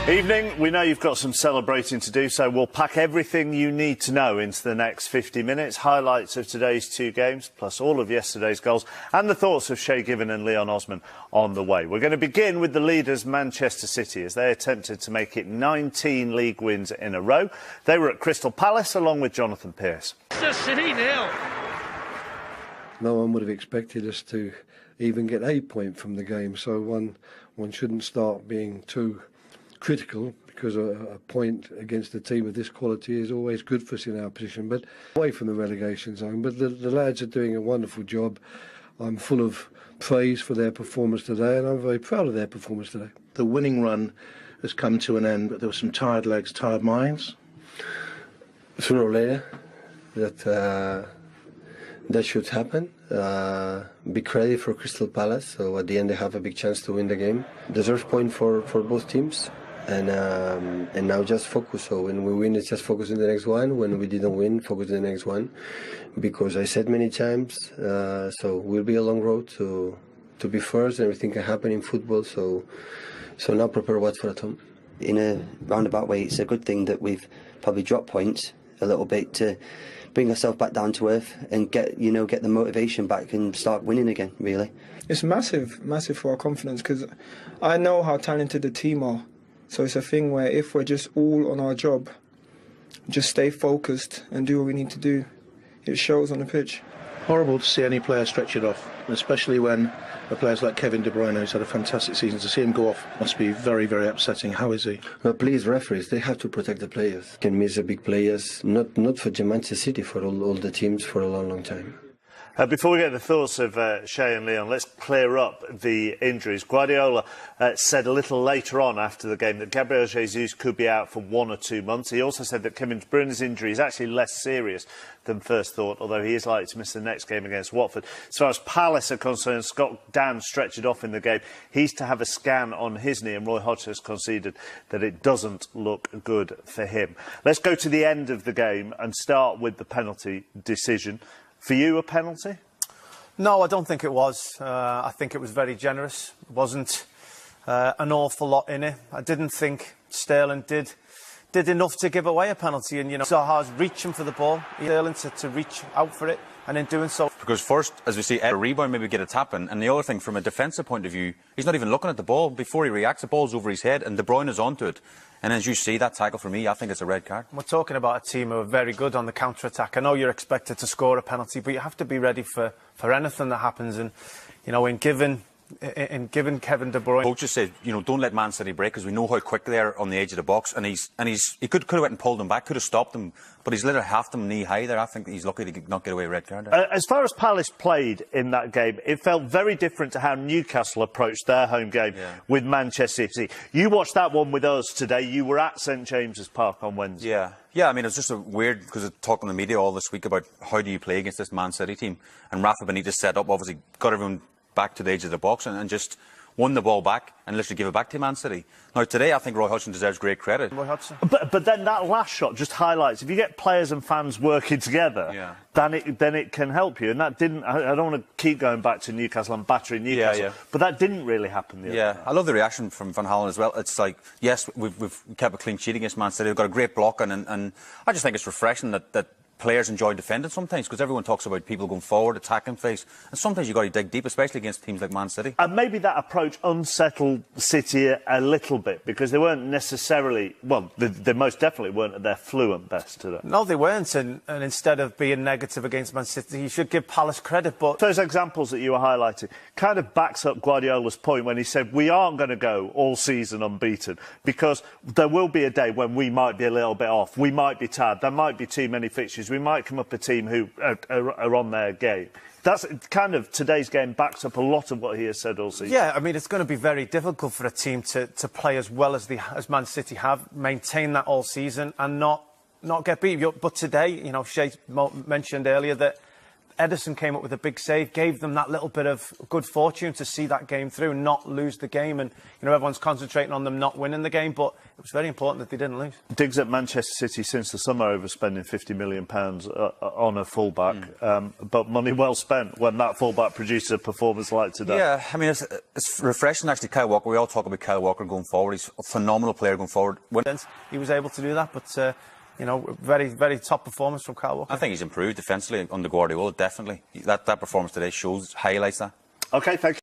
Evening, we know you've got some celebrating to do, so we'll pack everything you need to know into the next 50 minutes. Highlights of today's two games, plus all of yesterday's goals, and the thoughts of Shay Given and Leon Osman on the way. We're going to begin with the leaders, Manchester City, as they attempted to make it 19 league wins in a row. They were at Crystal Palace, along with Jonathan Pearce. City nil. No one would have expected us to even get a point from the game, so one shouldn't start being too critical, because a point against a team of this quality is always good for us in our position, but away from the relegation zone. But the lads are doing a wonderful job. I'm full of praise for their performance today, and I'm very proud of their performance today. The winning run has come to an end, but there were some tired legs, tired minds. Sooner or later, that should happen. Big credit for Crystal Palace, so at the end they have a big chance to win the game. Deserves point for both teams. And now just focus. So when we win, it's just focus on the next one. When we didn't win, focus on the next one. Because I said many times, so we'll be a long road to be first. Everything can happen in football. So now prepare Watford at home. In a roundabout way, it's a good thing that we've probably dropped points a little bit to bring ourselves back down to earth and get the motivation back and start winning again. Really, it's massive for our confidence, because I know how talented the team are. So it's a thing where if we're just all on our job, just stay focused and do what we need to do, it shows on the pitch. Horrible to see any player stretch it off, especially when a players like Kevin De Bruyne, who's had a fantastic season, to see him go off must be very, very upsetting. How is he? Well, please, referees, they have to protect the players. Can miss the big players, not for Manchester City, for all the teams for a long time. Before we get the thoughts of Shay and Leon, let's clear up the injuries. Guardiola said a little later on after the game that Gabriel Jesus could be out for 1 or 2 months. He also said that Kevin De Bruyne's injury is actually less serious than first thought, although he is likely to miss the next game against Watford. As far as Palace are concerned, Scott Dann stretched it off in the game. He's to have a scan on his knee, and Roy Hodgson has conceded that it doesn't look good for him. Let's go to the end of the game and start with the penalty decision. For you, a penalty? No, I don't think it was. I think it was very generous. It wasn't an awful lot in it. I didn't think Sterling did enough to give away a penalty. And, Zaha's reaching for the ball. Sterling to reach out for it, and in doing so... Because first, as we see, a rebound, maybe get a tap in. And the other thing, from a defensive point of view, he's not even looking at the ball. Before he reacts, the ball's over his head, and De Bruyne is onto it. And as you see, that tackle, for me, I think it's a red card. We're talking about a team who are very good on the counter-attack. I know you're expected to score a penalty, but you have to be ready for anything that happens. And, in giving Kevin De Bruyne... Coaches said, don't let Man City break, because we know how quick they are on the edge of the box. And he could have went and pulled them back, could have stopped them, but he's literally half them knee high there. I think he's lucky to not get away a red card. As far as Palace played in that game, it felt very different to how Newcastle approached their home game with Manchester City. You watched that one with us today. You were at St James's Park on Wednesday. Yeah, I mean, it's just weird, because of talking in the media all this week about how do you play against this Man City team. And Rafa Benitez set up, obviously, got everyone back to the edge of the box and just won the ball back and literally give it back to Man City. Now, today, I think Roy Hodgson deserves great credit. Roy Hodgson. But then that last shot just highlights, if you get players and fans working together, then it can help you. And that didn't... I don't want to keep going back to Newcastle and battering Newcastle, but that didn't really happen the other day. I love the reaction from Van Halen as well. It's like, yes, we've kept a clean sheet against Man City. We've got a great block, and I just think it's refreshing that players enjoy defending sometimes, because everyone talks about people going forward, attacking face, and sometimes you've got to dig deep, especially against teams like Man City. And maybe that approach unsettled City a little bit, because they weren't necessarily, well, they most definitely weren't at their fluent best today. No, they weren't, and instead of being negative against Man City, you should give Palace credit. But those examples that you were highlighting kind of backs up Guardiola's point when he said we aren't going to go all season unbeaten, because there will be a day when we might be a little bit off, we might be tired, there might be too many fixtures, we might come up a team who are on their game. That's kind of, today's game backs up a lot of what he has said all season. Yeah, I mean, it's going to be very difficult for a team to play as well as Man City have, maintain that all season and not get beat. But today, Shay mentioned earlier that Edison came up with a big save, gave them that little bit of good fortune to see that game through, not lose the game. And, you know, everyone's concentrating on them not winning the game, but it was very important that they didn't lose. Digs at Manchester City since the summer overspending £50 million on a fullback, but money well spent when that fullback produces a performance like today. Yeah, I mean, it's refreshing actually. Kyle Walker, we all talk about Kyle Walker going forward. He's a phenomenal player going forward. He was able to do that, but you know, very, very top performance from Kyle Walker. I think he's improved defensively under Guardiola, definitely. That performance today highlights that. OK, thank you.